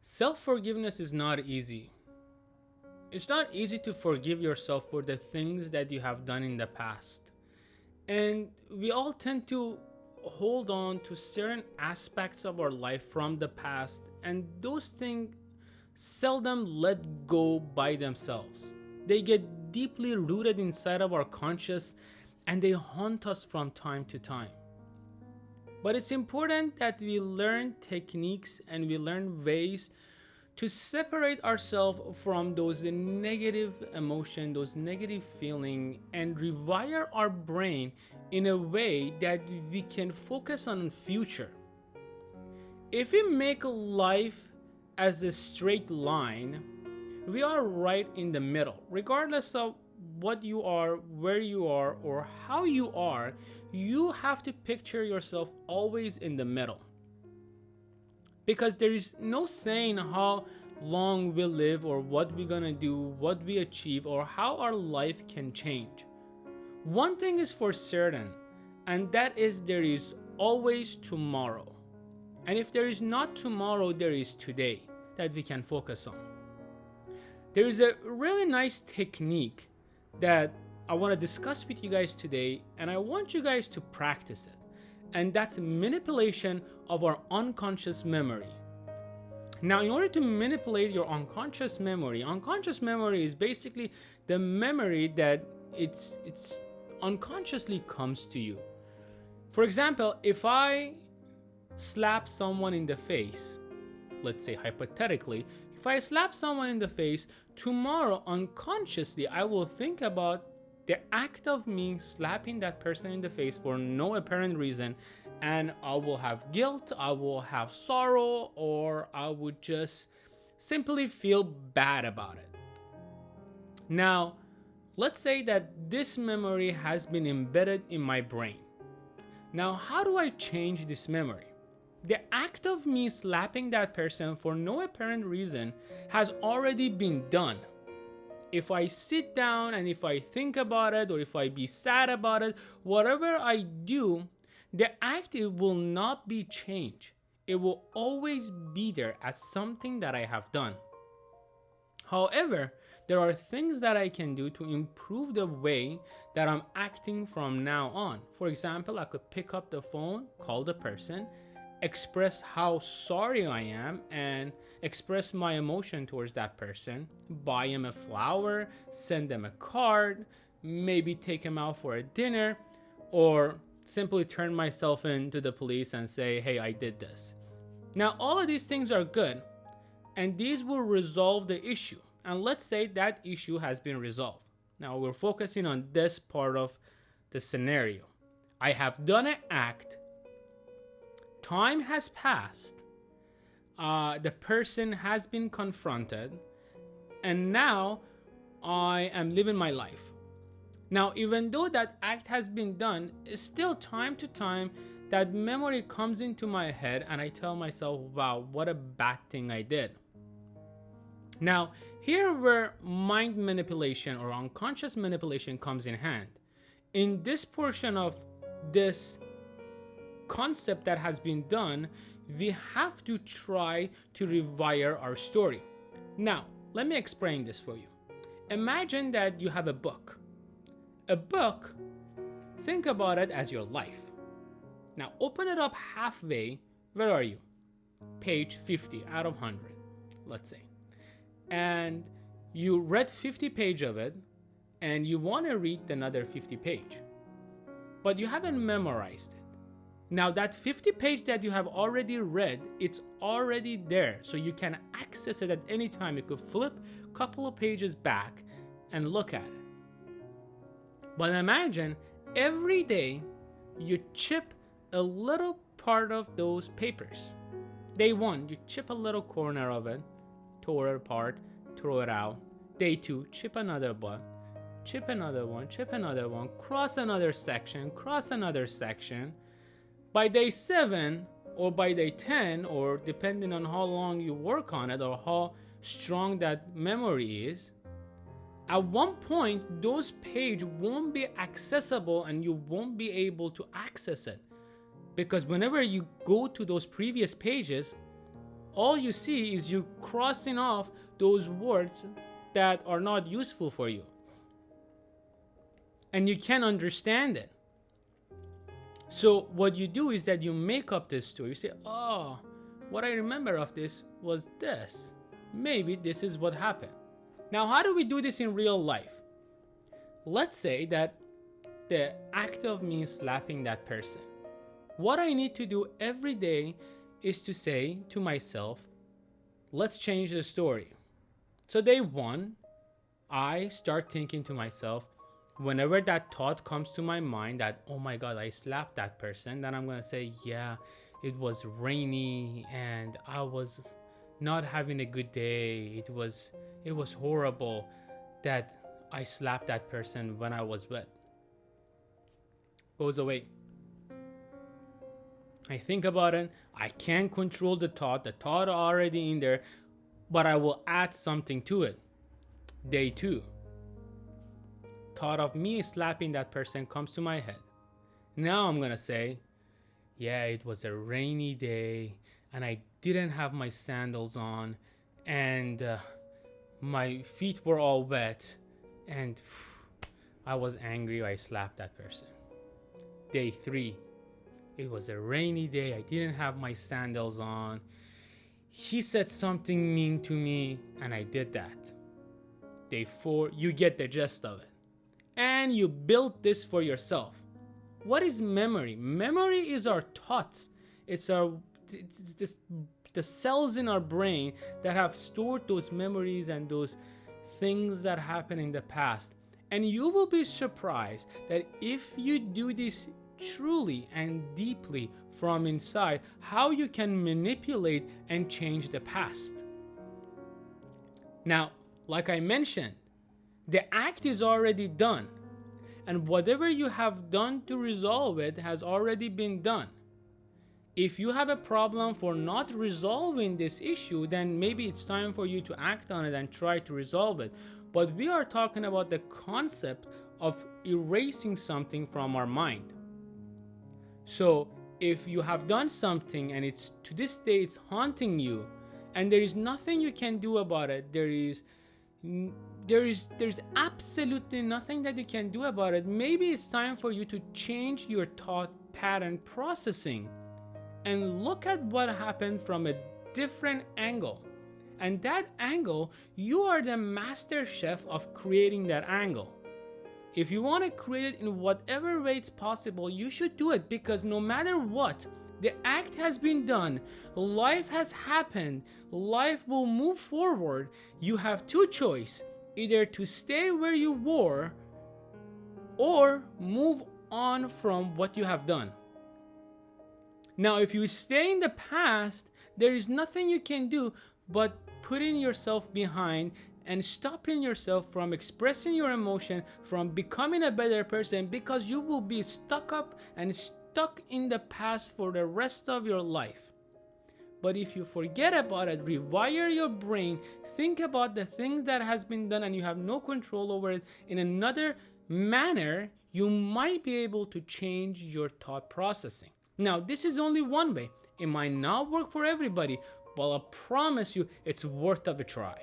Self-forgiveness is not easy. It's not easy to forgive yourself for the things that you have done in the past. And we all tend to hold on to certain aspects of our life from the past, and those things seldom let go by themselves. They get deeply rooted inside of our conscious and they haunt us from time to time. But it's important that we learn techniques and we learn ways to separate ourselves from those negative emotion, those negative feeling, and rewire our brain in a way that we can focus on the future. If we make life as a straight line, we are right in the middle. Regardless of what you are, where you are, or how you are, you have to picture yourself always in the middle. Because there is no saying how long we'll live or what we're gonna do, what we achieve, or how our life can change. One thing is for certain, and that is there is always tomorrow. And if there is not tomorrow, there is today that we can focus on. There is a really nice technique that I want to discuss with you guys today, and I want you guys to practice it. And that's manipulation of our unconscious memory. Now, in order to manipulate your unconscious memory is basically the memory that it's unconsciously comes to you. For example, if I slap someone in the face, let's say hypothetically, if I slap someone in the face, tomorrow unconsciously I will think about the act of me slapping that person in the face for no apparent reason, and I will have guilt, I will have sorrow, or I would just simply feel bad about it. Now, let's say that this memory has been embedded in my brain. Now, how do I change this memory? The act of me slapping that person for no apparent reason has already been done. If I sit down and if I think about it, or if I be sad about it, whatever I do, the act, it will not be changed. It will always be there as something that I have done. However, there are things that I can do to improve the way that I'm acting from now on. For example, I could pick up the phone, call the person, express how sorry I am, and express my emotion towards that person, buy him a flower, send them a card, maybe take him out for a dinner, or simply turn myself in to the police and say, hey, I did this. Now, all of these things are good, and these will resolve the issue. And let's say that issue has been resolved. Now, we're focusing on this part of the scenario. I have done an act. Time has passed. The person has been confronted. And now I am living my life. Now, even though that act has been done, still time to time that memory comes into my head and I tell myself, wow, what a bad thing I did. Now, here where mind manipulation or unconscious manipulation comes in hand. In this portion of this concept that has been done, we have to try to rewire our story. Now, let me explain this for you. Imagine that you have a book. A book, think about it as your life. Now, open it up halfway. Where are you? Page 50 out of 100, let's say. And you read 50 pages of it, and you want to read another 50 page, but you haven't memorized it. Now that 50 page that you have already read, it's already there, so you can access it at any time. You could flip a couple of pages back and look at it. But imagine every day you chip a little part of those papers. Day one, you chip a little corner of it, tore it apart, throw it out. Day two, chip another one, chip another one, chip another one, cross another section, cross another section. By day 7 or by day 10, or depending on how long you work on it or how strong that memory is, at one point those pages won't be accessible and you won't be able to access it. Because whenever you go to those previous pages, all you see is you crossing off those words that are not useful for you. And you can't understand it. So what you do is that you make up this story. You say, oh, what I remember of this was this. Maybe this is what happened. Now, how do we do this in real life? Let's say that the act of me slapping that person. What I need to do every day is to say to myself, let's change the story. So day one, I start thinking to myself, whenever that thought comes to my mind that, oh my God, I slapped that person, then I'm going to say, yeah, it was rainy and I was not having a good day. It was horrible that I slapped that person when I was wet. Goes away. I think about it. I can't control the thought already in there, but I will add something to it. Day two, thought of me slapping that person comes to my head. Now I'm gonna say, yeah, it was a rainy day and I didn't have my sandals on and my feet were all wet and I was angry. I slapped that person. Day three, it was a rainy day. I didn't have my sandals on. He said something mean to me and I did that. Day four, you get the gist of it. And you build this for yourself. What is memory? Memory is our thoughts. It's the cells in our brain that have stored those memories and those things that happened in the past. And you will be surprised that if you do this truly and deeply from inside, how you can manipulate and change the past. Now, like I mentioned, the act is already done, and whatever you have done to resolve it has already been done. If you have a problem for not resolving this issue, then maybe it's time for you to act on it and try to resolve it. But we are talking about the concept of erasing something from our mind. So if you have done something and it's to this day it's haunting you and there is nothing you can do about it, there's absolutely nothing that you can do about it, maybe it's time for you to change your thought pattern processing and look at what happened from a different angle. And that angle, you are the master chef of creating that angle. If you want to create it in whatever way it's possible, you should do it, because no matter what, the act has been done. Life has happened. Life will move forward. You have two choices, either to stay where you were or move on from what you have done. Now, if you stay in the past, there is nothing you can do but putting yourself behind and stopping yourself from expressing your emotion, from becoming a better person, because you will be stuck up and stuck in the past for the rest of your life. But if you forget about it, rewire your brain, think about the thing that has been done and you have no control over it in another manner, you might be able to change your thought processing. Now, this is only one way. It might not work for everybody, but I promise you it's worth of a try.